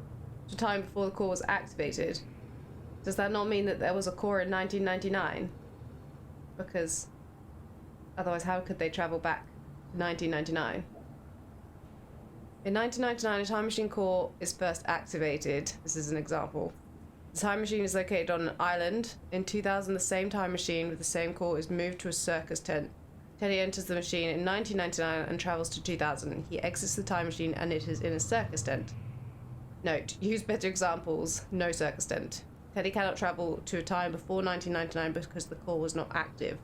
to time before the core was activated, does that not mean that there was a core in 1999? Because otherwise, how could they travel back to 1999? In 1999, a time machine core is first activated. This is an example. The time machine is located on an island. In 2000, the same time machine with the same core is moved to a circus tent. Teddy enters the machine in 1999 and travels to 2000. He exits the time machine and it is in a circus tent. Note, use better examples. No circus tent. Teddy cannot travel to a time before 1999 because the core was not active.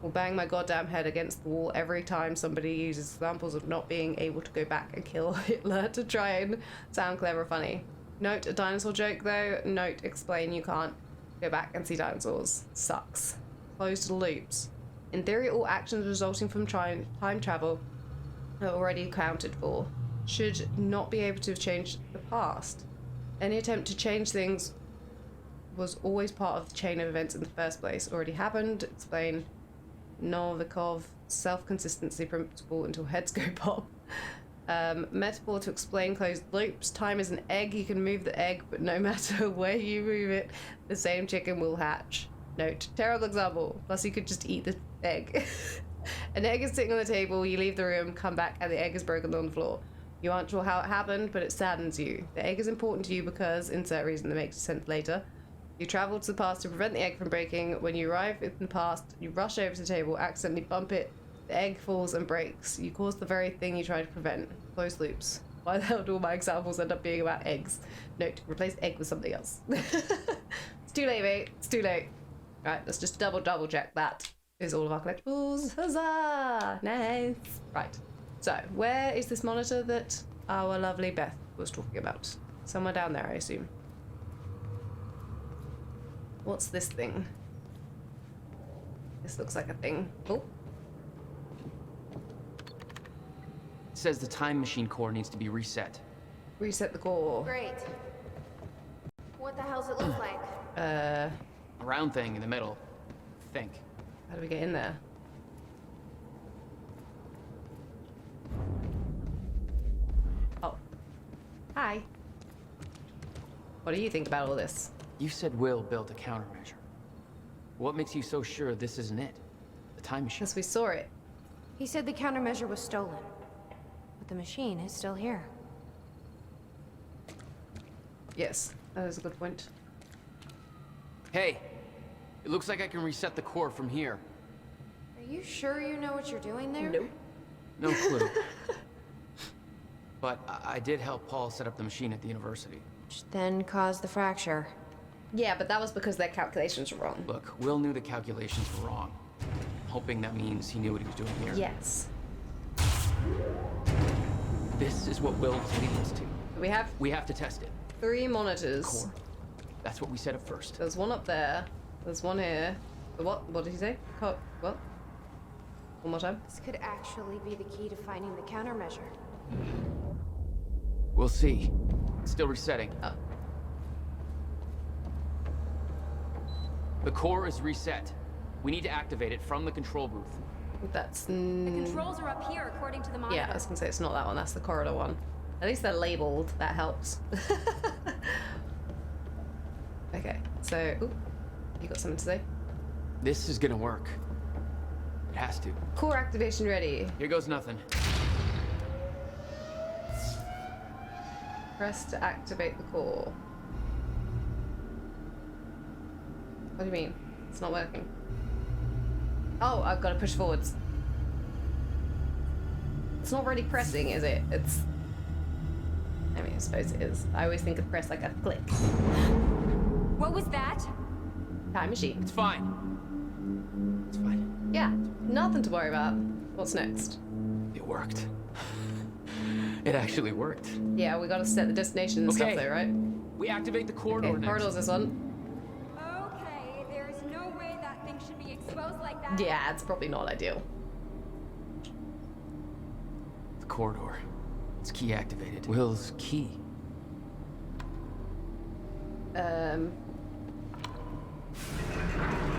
Will bang my goddamn head against the wall every time somebody uses examples of not being able to go back and kill Hitler to try and sound clever or funny. Note, a dinosaur joke though. Note, explain you can't go back and see dinosaurs. Sucks. Closed loops. In theory, all actions resulting from time travel are already accounted for. Should not be able to change the past. Any attempt to change things was always part of the chain of events in the first place. Already happened. Explain Novikov self-consistency principle until heads go pop. Metaphor to explain closed loops. Time is an egg. You can move the egg, but no matter where you move it, the same chicken will hatch. Note, terrible example. Plus, you could just eat the egg. An egg is sitting on the table, you leave the room, come back, and the egg is broken on the floor. You aren't sure how it happened, but it saddens you. The egg is important to you because, insert reason that makes sense later. You travel to the past to prevent the egg from breaking. When you arrive in the past, you rush over to the table, accidentally bump it, the egg falls and breaks. You cause the very thing you tried to prevent. Closed loops. Why the hell do all my examples end up being about eggs? Note, replace egg with something else. It's too late, mate. It's too late. Right, let's just double check that is all of our collectibles. Huzzah! Nice. Right. So, where is this monitor that our lovely Beth was talking about? Somewhere down there, I assume. What's this thing? This looks like a thing. Oh. It says the time machine core needs to be reset. Reset the core. Great. What the hell's it look like? A round thing in the middle. Think. How do we get in there? Oh. Hi. What do you think about all this? You said Will built a countermeasure. What makes you so sure this isn't it? The time machine. Because we saw it. He said the countermeasure was stolen. But the machine is still here. Yes, that is a good point. Hey! It looks like I can reset the core from here. Are you sure you know what you're doing there? Nope. No clue. But I did help Paul set up the machine at the university. Which then caused the fracture. Yeah, but that was because their calculations were wrong. Look, Will knew the calculations were wrong. Hoping that means he knew what he was doing here. Yes. This is what Will was leading us to. We have to test it. 3 monitors. Core. That's what we said at first. There's one up there. There's one here. What? What did he say? What? One more time. This could actually be the key to finding the countermeasure. We'll see. It's still resetting. Oh. The core is reset. We need to activate it from the control booth. That's... The controls are up here, according to the monitor. Yeah, I was gonna say it's not that one. That's the corridor one. At least they're labeled. That helps. Okay, so... Ooh, you got something to say? This is gonna work. It has to. Core activation ready. Here goes nothing. Press to activate the core. What do you mean? It's not working. Oh, I've got to push forwards. It's not really pressing, is it? It's... I mean, I suppose it is. I always think of press like a click. What was that? Time machine. It's fine. It's fine. Yeah, nothing to worry about. What's next? It worked. It actually worked. Yeah, we gotta set the destination and stuff Okay. though, right? We activate the corridor Okay, next. corridor's this one. Okay, there is no way that thing should be exposed like that. Yeah, it's probably not ideal. The corridor. It's key activated. Will's key.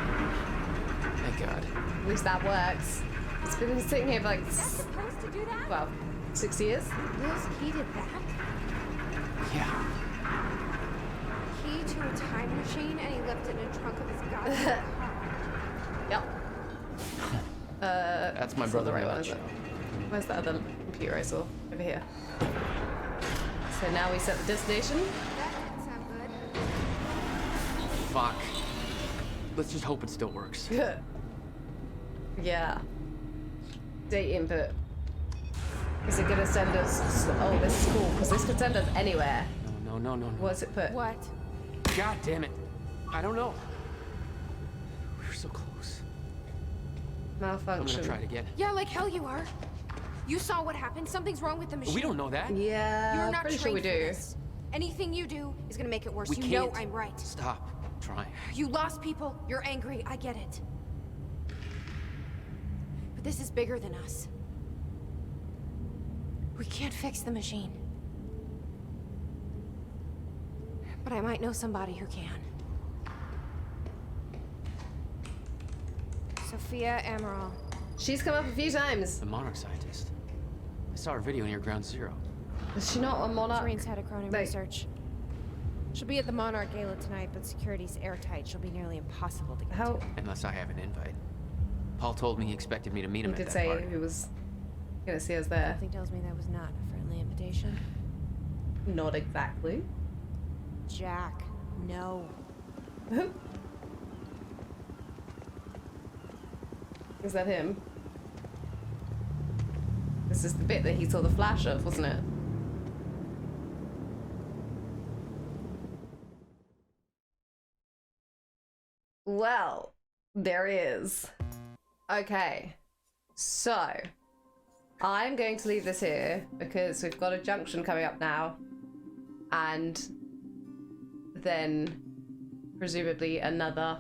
Thank God. At least that works. It's been sitting here for like, Is that supposed to do that? well, 6 years? Will's key did that? Yeah. Key to a time machine, and he left it in the trunk of his goddamn car. Yep. That's my brother. the right in a one, is it? nutshell. Where's the other computer I saw? Over here. So now we set the destination. That didn't sound good. Fuck. Let's just hope it still works. Yeah. Date input. Is it gonna send us? Oh, this is cool because this could send us anywhere. No. What's it put? What? God damn it. I don't know. We were so close. I'm Malfunction. gonna try it again. Yeah, like hell you are. You saw what happened. Something's wrong with the machine. We don't know that. Yeah, You're not pretty trained sure we for do. this. Anything you do is gonna make it worse. We You know can't. I'm right. Stop trying. You lost people. You're angry. I get it. But this is bigger than us. We can't fix the machine. But I might know somebody who can. Sophia Amaral. She's come up a few times. The Monarch scientist. I saw her video near Ground Zero. Is she not a monarch? Serene's head of Cronin Like- research. She'll be at the Monarch Gala tonight, but security's airtight. She'll be nearly impossible to get How? to. Unless I have an invite. Paul told me he expected me to meet He him at did that say party. he was gonna see us there. Something tells me that was not a friendly invitation. Not exactly. Jack, no. Is that him? This is the bit that he saw the flash of, wasn't it? Well, there he is. Okay, so I'm going to leave this here because we've got a junction coming up now, and then presumably another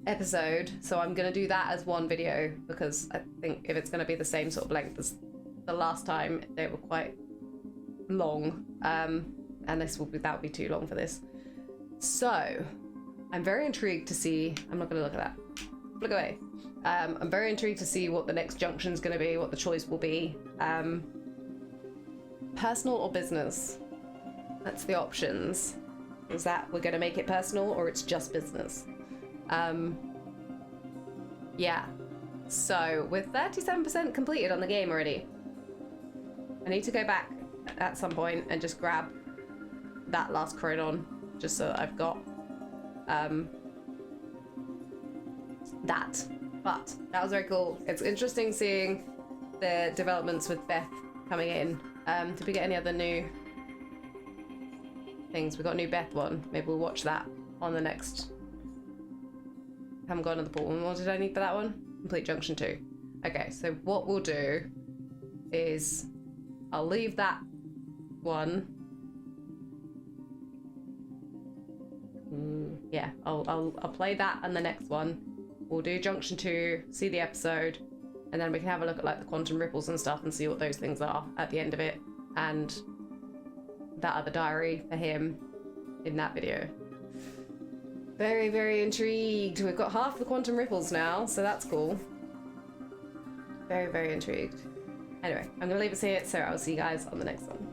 episode. So I'm gonna do that as one video because I think if it's gonna be the same sort of length as the last time, they were quite long, and this will be, that would be too long for this. So I'm very intrigued to see. I'm not gonna look at that. Look away. I'm very intrigued to see what the next junction's gonna be, what the choice will be. Personal or business? That's the options. Is that we're gonna make it personal or it's just business? Yeah. So we're 37% completed on the game already. I need to go back at some point and just grab that last crodon, just so that I've got that. But that was very cool. It's interesting seeing the developments with Beth coming in. Did we get any other new things? We got a new Beth one. Maybe we'll watch that on the next. Haven't got another pool. What did I need for that one? Complete Junction 2. Okay, so what we'll do is I'll leave that one. Yeah, I'll play that and the next one. We'll do Junction 2, see the episode, and then we can have a look at like the quantum ripples and stuff and see what those things are at the end of it, and that other diary for him in that video. Very, very intrigued. We've got half the quantum ripples now, so that's cool. Very, very intrigued. Anyway, I'm gonna leave it here, so I'll see you guys on the next one.